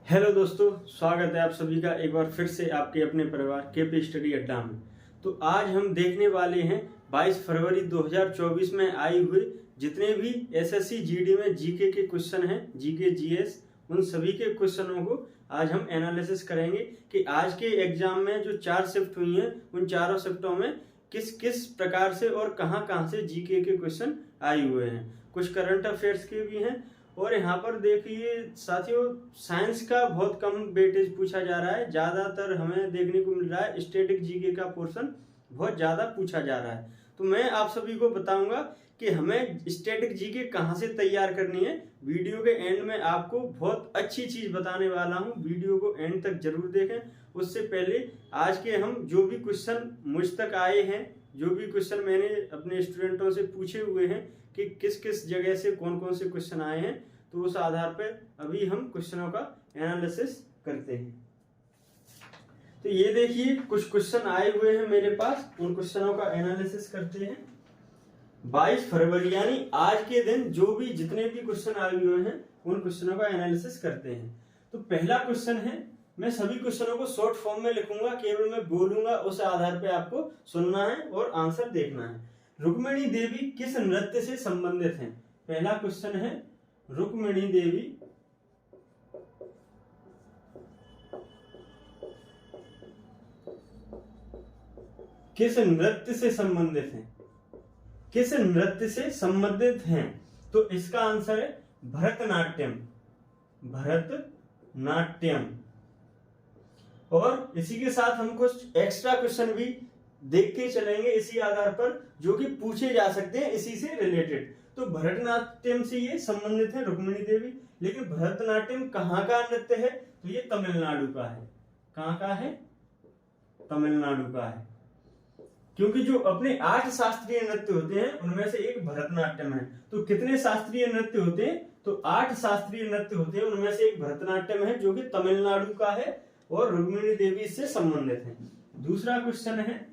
Hello दोस्तों, स्वागत है आप सभी का एक बार फिर से आपके अपने परिवार केपी स्टडी अड्डा में। तो आज हम देखने वाले हैं 22 फरवरी 2024 में आई हुई जितने भी एसएससी जीडी में जीके के क्वेश्चन हैं, जीके जीएस, उन सभी के क्वेश्चनों को आज हम एनालिसिस करेंगे कि आज के एग्जाम में जो 4 शिफ्ट हुई हैं उन चारों शिफ्टों में किस किस प्रकार से और कहां से जीके के क्वेश्चन आए हुए हैं। कुछ करंट अफेयर्स के भी हैं और यहाँ पर देखिए साथियों, साइंस का बहुत कम वेटेज पूछा जा रहा है। ज्यादातर हमें देखने को मिल रहा है स्टैटिक जीके का पोर्शन बहुत ज्यादा पूछा जा रहा है। तो मैं आप सभी को बताऊंगा कि हमें स्टैटिक जीके कहाँ से तैयार करनी है। वीडियो के एंड में आपको बहुत अच्छी चीज बताने वाला हूँ, वीडियो को एंड तक जरूर देखें। उससे पहले आज के हम जो भी क्वेश्चन मुझ तक आए हैं, जो भी क्वेश्चन मैंने अपने स्टूडेंटों से पूछे हुए हैं कि किस किस जगह से कौन कौन से क्वेश्चन आए हैं, तो उस आधार पर अभी हम क्वेश्चनों का एनालिसिस करते हैं। तो ये देखिए कुछ क्वेश्चन आए हुए हैं मेरे पास, उन क्वेश्चनों का एनालिसिस करते हैं। 22 फरवरी यानी आज के दिन जो भी जितने भी क्वेश्चन आए हुए हैं उन क्वेश्चनों का एनालिसिस करते हैं। तो पहला क्वेश्चन है, मैं सभी क्वेश्चनों को शॉर्ट फॉर्म में लिखूंगा, केवल मैं बोलूंगा, उस आधार पे आपको सुनना है और आंसर देखना है। रुक्मिणी देवी किस नृत्य से संबंधित हैं? पहला क्वेश्चन है, रुक्मिणी देवी किस नृत्य से संबंधित हैं? किस नृत्य से संबंधित हैं? तो इसका आंसर है भरतनाट्यम। भरतनाट्यम। और इसी के साथ हम कुछ एक्स्ट्रा क्वेश्चन भी देख के चलेंगे इसी आधार पर, जो कि पूछे जा सकते हैं इसी से रिलेटेड। तो भरतनाट्यम से ये संबंधित है रुक्मिणी देवी। लेकिन भरतनाट्यम कहाँ का नृत्य है? तो ये तमिलनाडु का है। कहाँ का है? तमिलनाडु का है। क्योंकि जो अपने 8 शास्त्रीय नृत्य होते हैं उनमें से एक भरतनाट्यम है। तो कितने शास्त्रीय नृत्य होते हैं? तो 8 शास्त्रीय नृत्य होते हैं, उनमें से एक भरतनाट्यम है जो कि तमिलनाडु का है और रुक्मिणी देवी इससे संबंधित है। दूसरा क्वेश्चन है,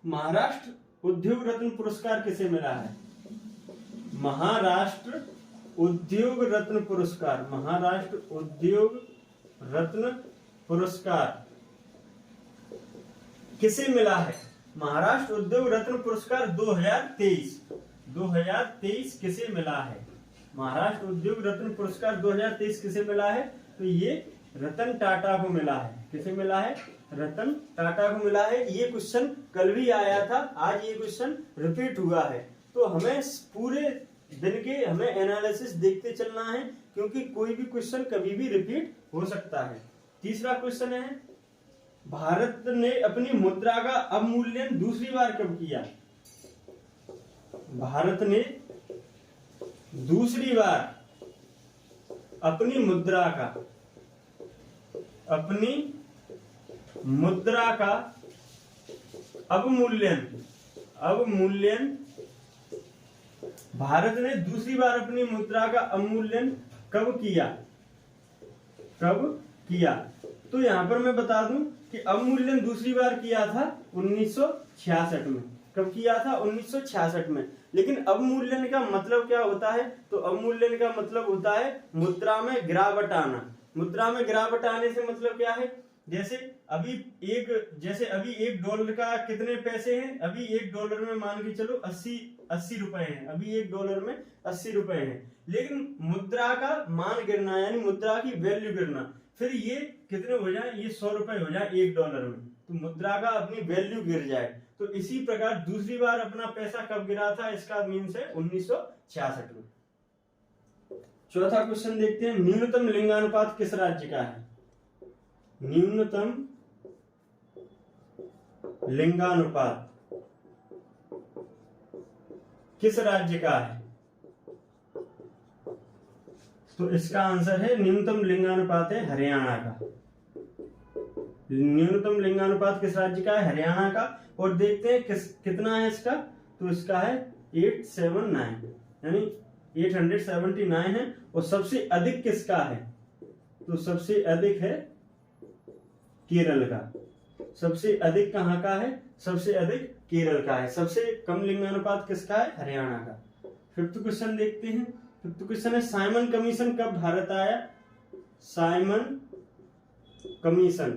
महाराष्ट्र उद्योग रत्न पुरस्कार किसे मिला है? महाराष्ट्र उद्योग रत्न पुरस्कार। महाराष्ट्र उद्योग रत्न पुरस्कार किसे मिला है? महाराष्ट्र उद्योग रत्न पुरस्कार 2023 किसे मिला है? महाराष्ट्र उद्योग रत्न पुरस्कार 2023 किसे मिला है? तो ये रतन टाटा को मिला है। किसे मिला है? रतन टाटा को मिला है। ये क्वेश्चन कल भी आया था, आज ये क्वेश्चन रिपीट हुआ है। तो हमें पूरे दिन के हमें एनालिसिस देखते चलना है, क्योंकि कोई भी क्वेश्चन कभी भी रिपीट हो सकता है। तीसरा क्वेश्चन है, भारत ने अपनी मुद्रा का अवमूल्यन दूसरी बार कब किया? भारत ने दूसरी बार अपनी मुद्रा का अवमूल्यन भारत ने दूसरी बार अपनी मुद्रा का अवमूल्यन कब किया? तो यहां पर मैं बता दूं कि अवमूल्यन दूसरी बार किया था 1966 में। कब किया था? 1966 में। लेकिन अवमूल्यन का मतलब क्या होता है? तो अवमूल्यन का मतलब होता है मुद्रा में गिरावट आना। मुद्रा में गिरावट आने से मतलब क्या है? जैसे अभी एक डॉलर का कितने पैसे हैं? अभी एक डॉलर में मान के चलो 80 रुपए हैं। अभी एक डॉलर में 80 रुपए हैं। लेकिन मुद्रा का मान गिरना यानी मुद्रा की वैल्यू गिरना, फिर ये कितने हो जाए? ये 100 रुपए हो जाए एक डॉलर में, तो मुद्रा का अपनी वैल्यू गिर जाए। तो इसी प्रकार दूसरी बार अपना पैसा कब गिरा था, इसका मीन्स है 1966 में। चौथा क्वेश्चन देखते हैं, न्यूनतम लिंगानुपात किस राज्य का है? न्यूनतम लिंगानुपात किस राज्य का है? तो इसका आंसर है न्यूनतम लिंगानुपात है हरियाणा का। न्यूनतम लिंगानुपात किस राज्य का है? हरियाणा का। और देखते हैं कितना है इसका। तो इसका है 879 यानी 879 है। और सबसे अधिक किसका है? तो सबसे अधिक है केरल का। सबसे अधिक कहां का है? सबसे अधिक केरल का है। सबसे कम लिंगानुपात किसका है? हरियाणा का। फिफ्थ क्वेश्चन देखते हैं। फिफ्थ क्वेश्चन है, साइमन कमीशन कब भारत आया? साइमन कमीशन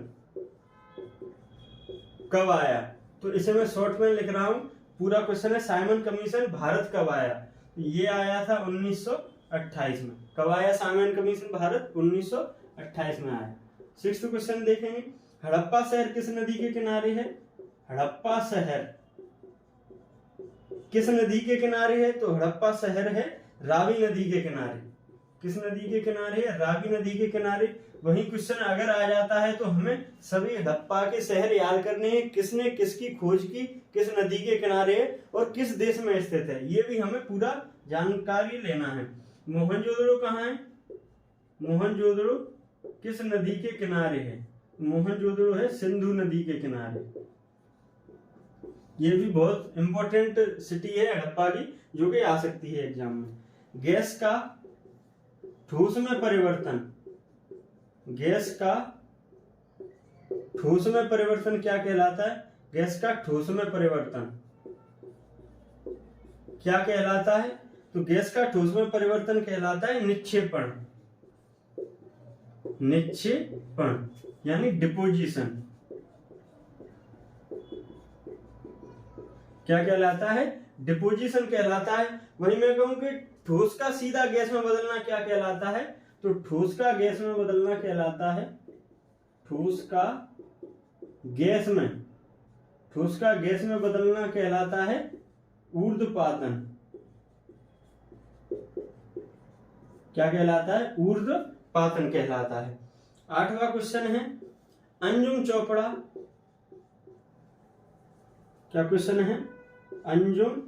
कब आया? तो इसे मैं शॉर्ट में लिख रहा हूं, पूरा क्वेश्चन है साइमन कमीशन भारत कब आया? ये आया था 1928 में। कब आया साइमन कमीशन भारत? 1928 में आया। 6th क्वेश्चन देखेंगे, हड़प्पा शहर किस नदी के किनारे है? हड़प्पा शहर किस नदी के किनारे है? तो हड़प्पा शहर है रावी नदी के किनारे। किस नदी के किनारे है? रावी नदी के किनारे। वही क्वेश्चन अगर आ जाता है तो हमें सभी हड़प्पा के शहर याद करने हैं, किसने किसकी खोज की, किस नदी के किनारे है और किस देश में स्थित है, ये भी हमें पूरा जानकारी लेना है। मोहनजोदड़ो कहाँ है? मोहनजोदड़ो किस नदी के किनारे है? मोहनजोदड़ो है सिंधु नदी के किनारे। ये भी बहुत इंपॉर्टेंट सिटी है हड़प्पा की, जो कि आ सकती है एग्जाम में। गैस का ठोस में परिवर्तन, गैस का ठोस में परिवर्तन क्या कहलाता है? गैस का ठोस में परिवर्तन क्या कहलाता है? तो गैस का ठोस में परिवर्तन कहलाता है निक्षेपण। निक्षेपण यानी डिपोजिशन। क्या कहलाता है? डिपोजिशन कहलाता है। वही मैं कहूं कि ठोस का सीधा गैस में बदलना क्या कहलाता है? तो ठोस का गैस में बदलना कहलाता है, ठोस का गैस में, ठोस का गैस में बदलना कहलाता है ऊर्ध्वपातन। क्या कहलाता है? ऊर्ध्वपातन कहलाता है। 8वां क्वेश्चन है, अंजुम चोपड़ा, क्या क्वेश्चन है? अंजुम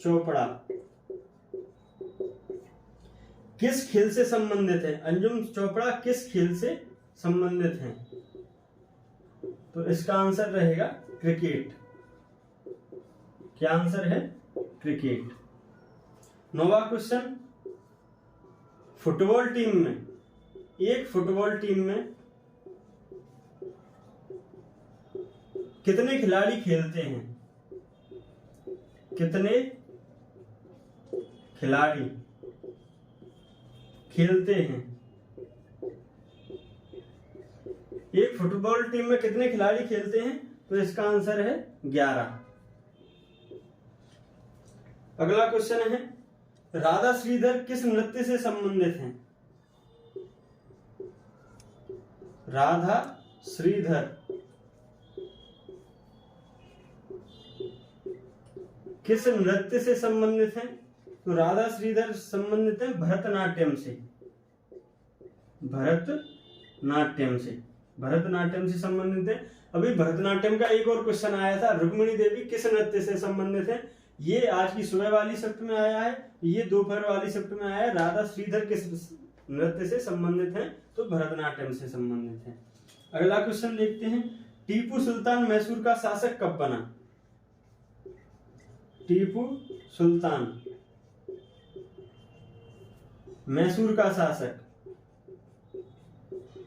चोपड़ा किस खेल से संबंधित है? अंजुम चोपड़ा किस खेल से संबंधित हैं? तो इसका आंसर रहेगा क्रिकेट। क्या आंसर है? क्रिकेट। 9वां क्वेश्चन, फुटबॉल टीम में, एक फुटबॉल टीम में कितने खिलाड़ी खेलते हैं? कितने खिलाड़ी खेलते हैं? एक फुटबॉल टीम में कितने खिलाड़ी खेलते हैं? तो इसका आंसर है 11। अगला क्वेश्चन है, राधा श्रीधर किस नृत्य से संबंधित हैं? राधा श्रीधर किस नृत्य से संबंधित हैं? तो राधा श्रीधर संबंधित है भरतनाट्यम से। भरतनाट्यम से, भरतनाट्यम से संबंधित है। अभी भरतनाट्यम का एक और क्वेश्चन आया था, रुक्मिणी देवी किस नृत्य से संबंधित है? ये आज की सुबह वाली शिफ्ट में आया है, ये दोपहर वाली शिफ्ट में आया है। राधा श्रीधर किस नृत्य से संबंधित है? तो भरतनाट्यम से संबंधित है। अगला क्वेश्चन देखते हैं, टीपू सुल्तान मैसूर का शासक कब बना? टीपू सुल्तान मैसूर का शासक,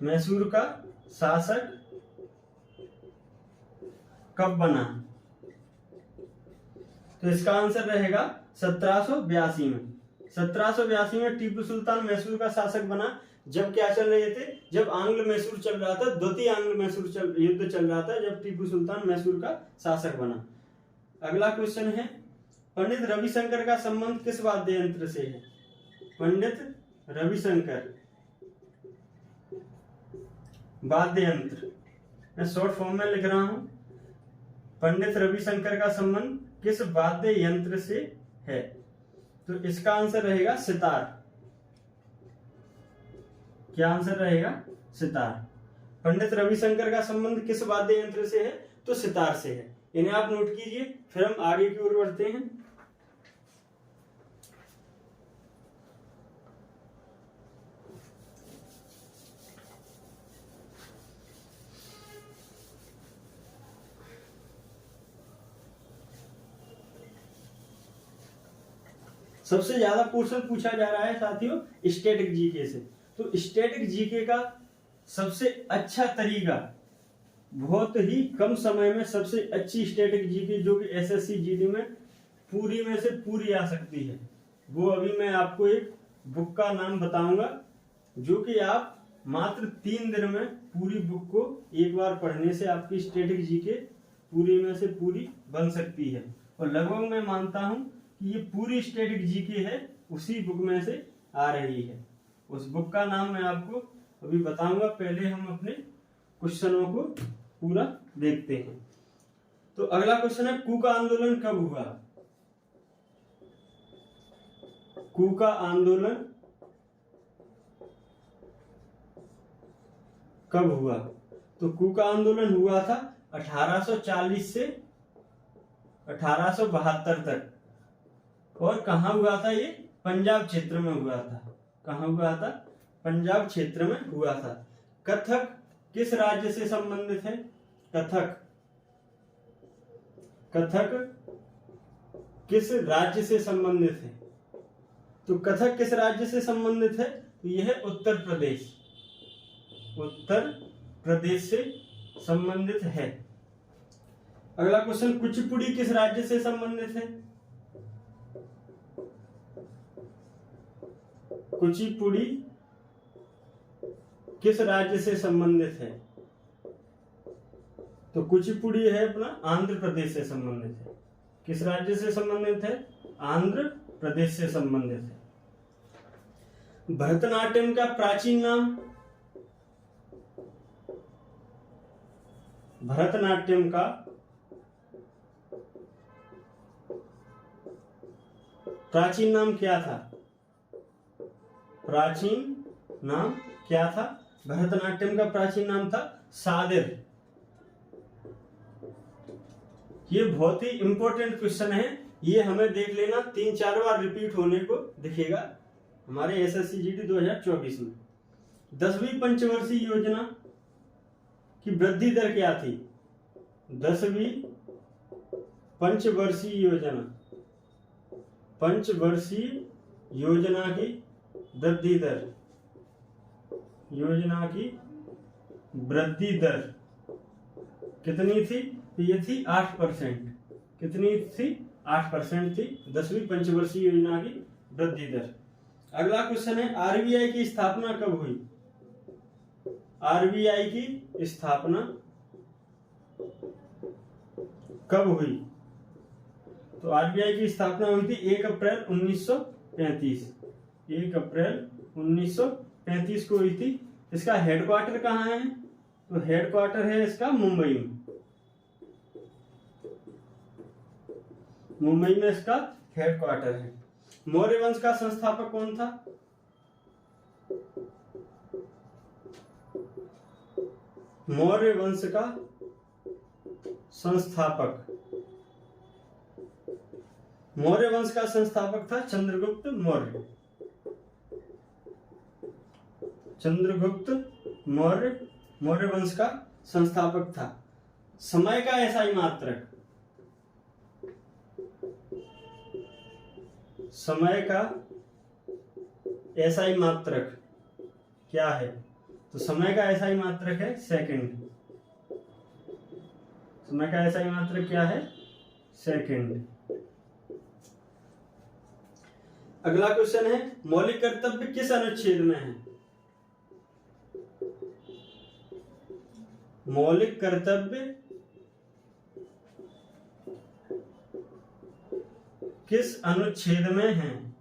मैसूर का शासक कब बना? तो इसका आंसर रहेगा 1782 में। 1782 में टीपू सुल्तान मैसूर का शासक बना। जब क्या चल रहे थे? जब आंग्ल मैसूर चल रहा था, द्वितीय आंग्ल मैसूर युद्ध चल रहा था, जब टीपू सुल्तान मैसूर का शासक बना। अगला क्वेश्चन है, पंडित रविशंकर का संबंध किस वाद्य यंत्र से है? पंडित रविशंकर वाद्य यंत्र, मैं शॉर्ट फॉर्म में लिख रहा हूं, पंडित रविशंकर का संबंध किस वाद्य यंत्र से है? तो इसका आंसर रहेगा सितार। क्या आंसर रहेगा? सितार। पंडित रविशंकर का संबंध किस वाद्य यंत्र से है? तो सितार से है। इन्हें आप नोट कीजिए, फिर हम आगे की ओर बढ़ते हैं। सबसे ज्यादा क्वेश्चन पूछा जा रहा है साथियों स्टैटिक जीके से। तो स्टैटिक जीके का सबसे अच्छा तरीका, बहुत ही कम समय में सबसे अच्छी स्टैटिक जीके जो कि एसएससी जीडी में पूरी में से पूरी आ सकती है, वो अभी मैं आपको एक बुक का नाम बताऊंगा जो कि आप मात्र 3 दिन में पूरी बुक को एक बार पढ़ने से आपकी स्टैटिक जीके पूरी में से पूरी बन सकती है। और लगभग मैं मानता हूं कि ये पूरी स्टैटिक जीके है उसी बुक में से आ रही है। उस बुक का नाम मैं आपको अभी बताऊंगा, पहले हम अपने क्वेश्चनों को पूरा देखते हैं। तो अगला क्वेश्चन है, कू का आंदोलन कब हुआ? कू का आंदोलन कब हुआ? तो कू का आंदोलन हुआ था 1840 से 1872 तक। और कहाँ हुआ था ये? पंजाब क्षेत्र में हुआ था। कहाँ हुआ था? पंजाब क्षेत्र में हुआ था। कथक किस राज्य से संबंधित है? कथक किस राज्य से संबंधित है? तो कथक किस राज्य से संबंधित है? तो यह है उत्तर प्रदेश। उत्तर प्रदेश से संबंधित है। अगला क्वेश्चन, कुचिपुड़ी किस राज्य से संबंधित है? कुचिपुड़ी किस राज्य से संबंधित है? तो कुचिपुड़ी है अपना आंध्र प्रदेश से संबंधित है। किस राज्य से संबंधित है? आंध्र प्रदेश से संबंधित है। भरतनाट्यम का प्राचीन नाम? भरतनाट्यम का प्राचीन नाम क्या था? प्राचीन नाम क्या था? भरतनाट्यम का प्राचीन नाम था सादिर। ये बहुत ही इंपॉर्टेंट क्वेश्चन है, ये हमें देख लेना 3-4 बार रिपीट होने को दिखेगा हमारे एसएससी जीडी 2024 में। 10वीं पंचवर्षीय योजना की वृद्धि दर क्या थी? 10वीं पंचवर्षीय योजना की वृद्धि दर कितनी थी? तो ये थी 8%। कितनी थी? 8% थी 10वीं पंचवर्षीय योजना की वृद्धि दर। अगला क्वेश्चन है, आरबीआई की स्थापना कब हुई? आरबीआई की स्थापना कब हुई? तो आरबीआई की स्थापना हुई थी 1 अप्रैल 1935। 1 अप्रैल 1935 को हुई थी। इसका हेडक्वार्टर कहाँ है? तो हेडक्वार्टर है इसका मुंबई में। मुंबई में इसका हेडक्वार्टर है। मौर्य वंश का संस्थापक कौन था? मौर्य वंश का संस्थापक था चंद्रगुप्त मौर्य। मौर्य वंश का संस्थापक था। समय का एसआई मात्रक? समय का एसआई मात्रक क्या है? तो समय का एसआई मात्रक है सेकंड। समय का एसआई मात्रक क्या है? सेकंड। अगला क्वेश्चन है, मौलिक कर्तव्य किस अनुच्छेद में है? मौलिक कर्तव्य किस अनुच्छेद में है?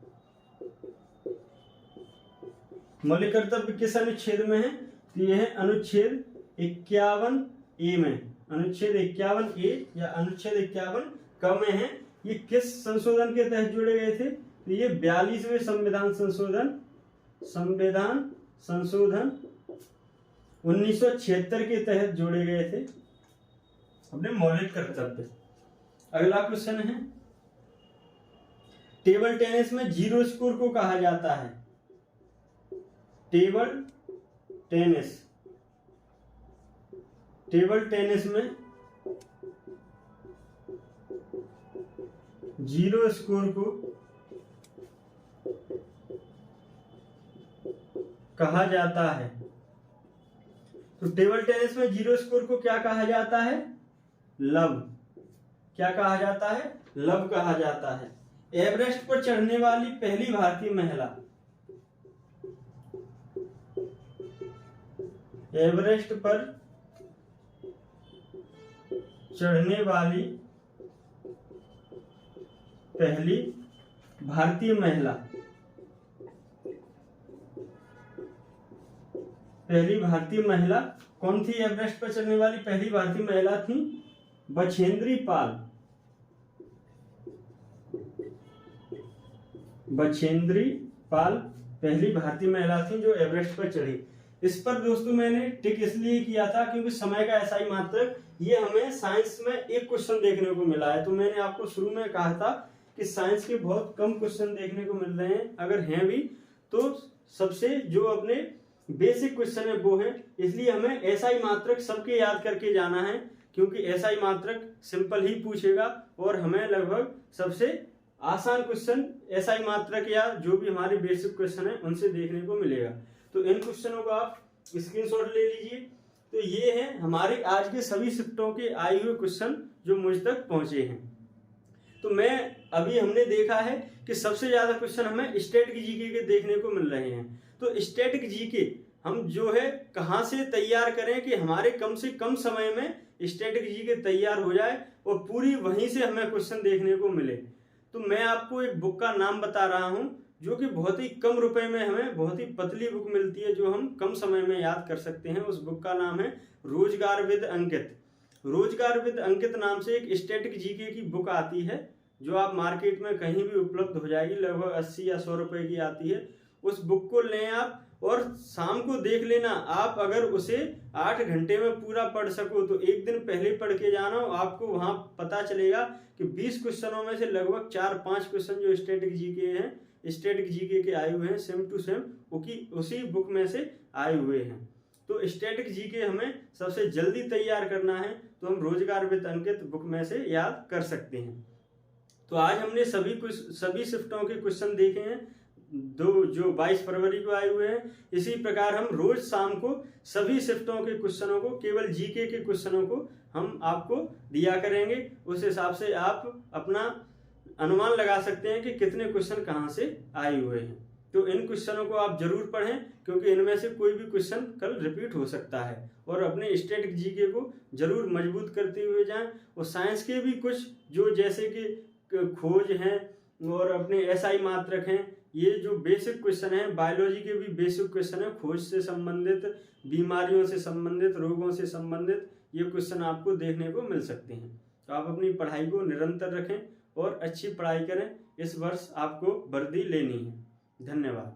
मौलिक कर्तव्य किस अनुच्छेद में है? तो यह है अनुच्छेद 51A में। अनुच्छेद 51A या अनुच्छेद 51 क में है। ये किस संशोधन के तहत जोड़े गए थे? तो ये 42वें संविधान संशोधन 1976 के तहत जोड़े गए थे अपने मौलिक कर्तव्य। अगला क्वेश्चन है, टेबल टेनिस में जीरो स्कोर को कहा जाता है? टेबल टेनिस में जीरो स्कोर को कहा जाता है। तो टेबल टेनिस में जीरो स्कोर को क्या कहा जाता है? लव। क्या कहा जाता है? लव कहा जाता है। एवरेस्ट पर चढ़ने वाली पहली भारतीय महिला? एवरेस्ट पर चढ़ने वाली पहली भारतीय महिला, कौन थी? एवरेस्ट पर चढ़ने वाली पहली भारतीय महिला थी बछेंद्री पाल। बछेंद्री पाल पहली भारतीय महिला थी जो एवरेस्ट पर चढ़ी। इस पर दोस्तों मैंने टिक इसलिए किया था क्योंकि समय का ऐसा ही मात्रक, ये हमें साइंस में एक क्वेश्चन देखने को मिला है। तो मैंने आपको शुरू में कहा था कि साइंस के बहुत कम क्वेश्चन देखने को मिल रहे हैं, अगर हैं भी तो सबसे जो अपने बेसिक क्वेश्चन है वो है, इसलिए हमें ऐसा ही मात्रक सबके याद करके जाना है, क्योंकि ऐसा ही मात्रक सिंपल ही पूछेगा और हमें लगभग सबसे आसान क्वेश्चन ऐसा ही मात्रक या जो भी हमारे बेसिक क्वेश्चन है उनसे देखने को मिलेगा। तो इन क्वेश्चनों को आप स्क्रीनशॉट ले लीजिए। तो ये है हमारे आज के सभी शिफ्टों के आए हुए क्वेश्चन जो मुझ तक पहुंचे हैं। तो अभी हमने देखा है कि सबसे ज्यादा क्वेश्चन हमें स्टैटिक जीके के देखने को मिल रहे हैं। तो स्टैटिक जीके हम जो है कहाँ से तैयार करें कि हमारे कम से कम समय में स्टैटिक जीके तैयार हो जाए और पूरी वहीं से हमें क्वेश्चन देखने को मिले। तो मैं आपको एक बुक का नाम बता रहा हूं जो कि बहुत ही कम रुपए में हमें बहुत ही पतली बुक मिलती है जो हम कम समय में याद कर सकते हैं। उस बुक का नाम है रोजगार विद अंकित। रोजगार विद अंकित नाम से एक स्टैटिक जीके की बुक आती है जो आप मार्केट में कहीं भी उपलब्ध हो जाएगी, लगभग 80 या 100 रुपए की आती है। उस बुक को लें आप और शाम को देख लेना। आप अगर उसे 8 घंटे में पूरा पढ़ सको तो एक दिन पहले पढ़ के जाना, आपको वहां पता चलेगा कि 20 क्वेश्चनों में से लगभग 4-5 क्वेश्चन जो स्टैटिक जीके हैं, स्टैटिक जीके के आए हुए हैं सेम टू सेम उसी बुक में से आए हुए हैं। तो स्टैटिक जीके हमें सबसे जल्दी तैयार करना है तो हम रोजगार विद अंकित बुक में से याद कर सकते हैं। तो आज हमने सभी शिफ्टों के क्वेश्चन देखे हैं जो 22 फरवरी को आए हुए हैं। इसी प्रकार हम रोज शाम को सभी शिफ्टों के क्वेश्चनों को, केवल जीके के क्वेश्चनों को हम आपको दिया करेंगे। उस हिसाब से आप अपना अनुमान लगा सकते हैं कि कितने क्वेश्चन कहाँ से आए हुए हैं। तो इन क्वेश्चनों को आप जरूर पढ़ें क्योंकि इनमें से कोई भी क्वेश्चन कल रिपीट हो सकता है। और अपने स्टैटिक जीके को जरूर मजबूत करते हुए जाएं। और साइंस के भी कुछ जो जैसे कि खोज हैं और अपने एसआई मात्रक हैं, ये जो बेसिक क्वेश्चन है, बायोलॉजी के भी बेसिक क्वेश्चन है, खोज से संबंधित, बीमारियों से संबंधित, रोगों से संबंधित, ये क्वेश्चन आपको देखने को मिल सकते हैं। तो आप अपनी पढ़ाई को निरंतर रखें और अच्छी पढ़ाई करें। इस वर्ष आपको वर्दी लेनी है। धन्यवाद।